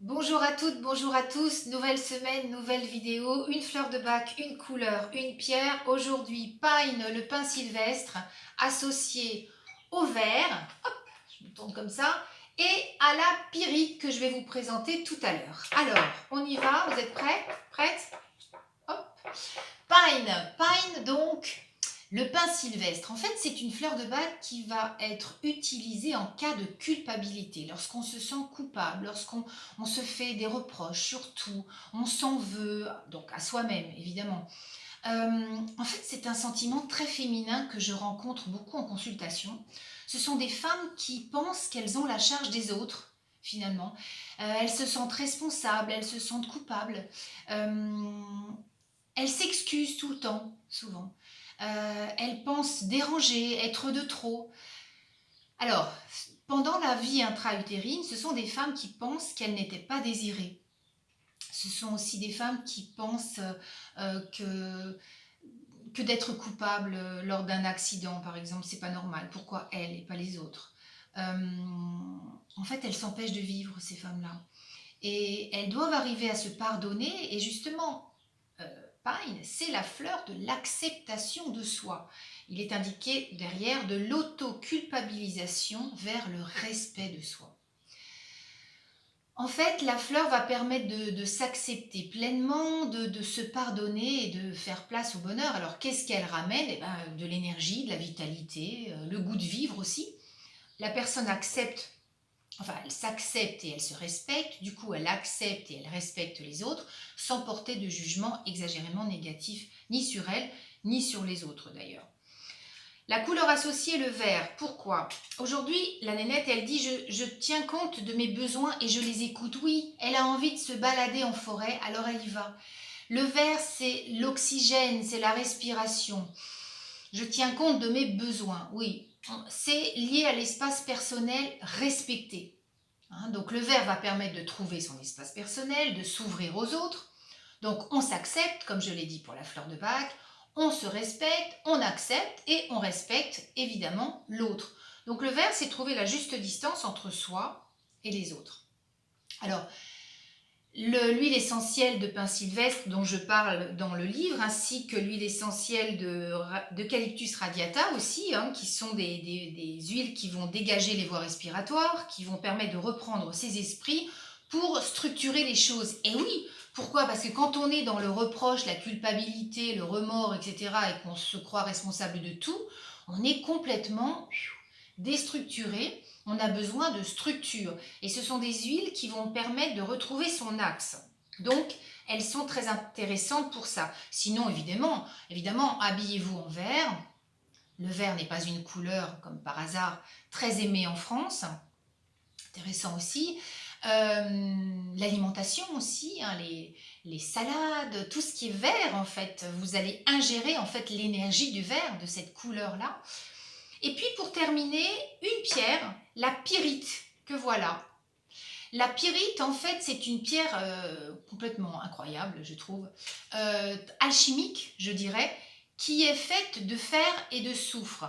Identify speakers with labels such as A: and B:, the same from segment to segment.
A: Bonjour à toutes, bonjour à tous, nouvelle semaine, nouvelle vidéo, une fleur de bac, une couleur, une pierre. Aujourd'hui, Pine, le pin sylvestre, associé au vert, hop, je me tourne comme ça, et à la pyrite que je vais vous présenter tout à l'heure. Alors, on y va, vous êtes prêts? Prêtes? Hop. Pine donc, le pin sylvestre, en fait, c'est une fleur de bac qui va être utilisée en cas de culpabilité, lorsqu'on se sent coupable, lorsqu'on se fait des reproches, surtout, on s'en veut, donc à soi-même, évidemment. En fait, c'est un sentiment très féminin que je rencontre beaucoup en consultation. Ce sont des femmes qui pensent qu'elles ont la charge des autres, finalement. Elles se sentent responsables, elles se sentent coupables. Euh, Elles s'excusent tout le temps, souvent. Elles pensent déranger, être de trop. Alors, pendant la vie intra-utérine, ce sont des femmes qui pensent qu'elles n'étaient pas désirées. Ce sont aussi des femmes qui pensent que d'être coupable lors d'un accident, par exemple, c'est pas normal. Pourquoi elles et pas les autres? En fait, elles s'empêchent de vivre, ces femmes-là. Et elles doivent arriver à se pardonner. Et justement, Pine, c'est la fleur de l'acceptation de soi. Il est indiqué derrière de l'autoculpabilisation vers le respect de soi. En fait, la fleur va permettre de s'accepter pleinement, de se pardonner et de faire place au bonheur. Alors, qu'est-ce qu'elle ramène? Eh ben, de l'énergie, de la vitalité, le goût de vivre aussi. La personne accepte, enfin, elle s'accepte et elle se respecte. Du coup, elle accepte et elle respecte les autres, sans porter de jugement exagérément négatif, ni sur elle, ni sur les autres d'ailleurs. La couleur associée, le vert. Pourquoi? Aujourd'hui, la nénette, elle dit je tiens compte de mes besoins et je les écoute. Oui, elle a envie de se balader en forêt, alors elle y va. Le vert, c'est l'oxygène, c'est la respiration. Je tiens compte de mes besoins. Oui, c'est lié à l'espace personnel respecté. Donc le vert va permettre de trouver son espace personnel, de s'ouvrir aux autres. Donc on s'accepte, comme je l'ai dit pour la fleur de bac, on se respecte, on accepte et on respecte évidemment l'autre. Donc le vert, c'est trouver la juste distance entre soi et les autres. Alors, l'huile essentielle de pin sylvestre dont je parle dans le livre, ainsi que l'huile essentielle d'Eucalyptus radiata aussi, qui sont des huiles qui vont dégager les voies respiratoires, qui vont permettre de reprendre ses esprits pour structurer les choses. Et oui, pourquoi? Parce que quand on est dans le reproche, la culpabilité, le remords, etc., et qu'on se croit responsable de tout, on est complètement déstructuré. On a besoin de structure. Et ce sont des huiles qui vont permettre de retrouver son axe. Donc, elles sont très intéressantes pour ça. Sinon, évidemment, habillez-vous en vert. Le vert n'est pas une couleur, comme par hasard, très aimée en France. Intéressant aussi. L'alimentation aussi, les salades, tout ce qui est vert en fait. Vous allez ingérer en fait l'énergie du vert, de cette couleur-là. Et puis pour terminer, une pierre, la pyrite, que voilà. La pyrite, en fait, c'est une pierre complètement incroyable, je trouve, alchimique, je dirais, qui est faite de fer et de soufre.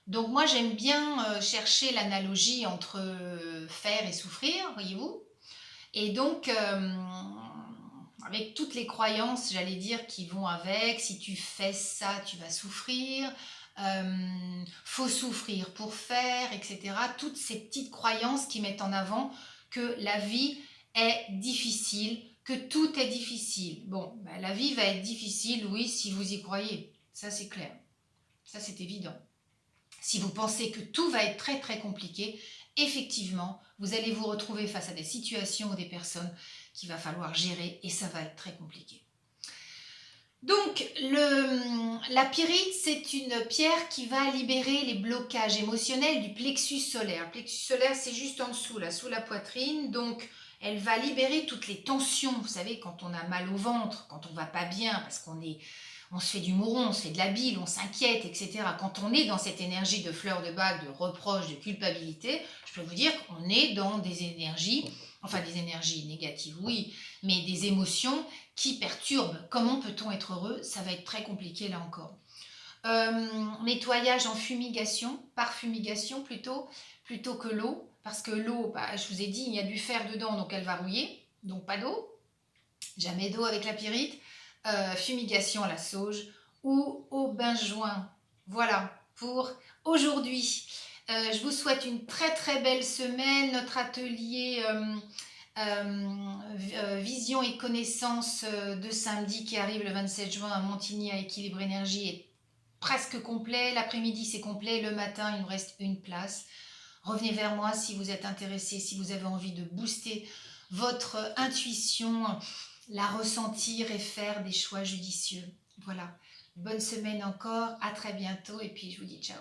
A: Donc moi, j'aime bien chercher l'analogie entre faire et souffrir, voyez-vous. Et donc, avec toutes les croyances, j'allais dire, qui vont avec, si tu fais ça, tu vas souffrir, faut souffrir pour faire, etc. Toutes ces petites croyances qui mettent en avant que la vie est difficile, que tout est difficile. Bon, ben, la vie va être difficile, oui, si vous y croyez. Ça, c'est clair. Ça, c'est évident. Si vous pensez que tout va être très très compliqué, effectivement, vous allez vous retrouver face à des situations ou des personnes qu'il va falloir gérer et ça va être très compliqué. Donc, la pyrite, c'est une pierre qui va libérer les blocages émotionnels du plexus solaire. Le plexus solaire, c'est juste en dessous, là, sous la poitrine. Donc, elle va libérer toutes les tensions. Vous savez, quand on a mal au ventre, quand on va pas bien, parce on se fait du mouron, on se fait de la bile, on s'inquiète, etc. Quand on est dans cette énergie de fleur de bac, de reproche, de culpabilité, je peux vous dire qu'on est dans des énergies négatives, oui, mais des émotions qui perturbent. Comment peut-on être heureux? Ça va être très compliqué là encore. Nettoyage en fumigation, par fumigation plutôt que l'eau. parce que l'eau, bah, je vous ai dit, il y a du fer dedans, donc elle va rouiller, donc pas d'eau. Jamais d'eau avec la pyrite. Fumigation à la sauge ou au bain-joint. Voilà pour aujourd'hui. Je vous souhaite une très très belle semaine. Notre atelier Vision et Connaissance de samedi qui arrive le 27 juin à Montigny à Équilibre Énergie est presque complet. L'après-midi c'est complet. Le matin il nous reste une place. Revenez vers moi si vous êtes intéressé, si vous avez envie de booster votre intuition, la ressentir et faire des choix judicieux. Voilà. Bonne semaine encore, à très bientôt et puis je vous dis ciao.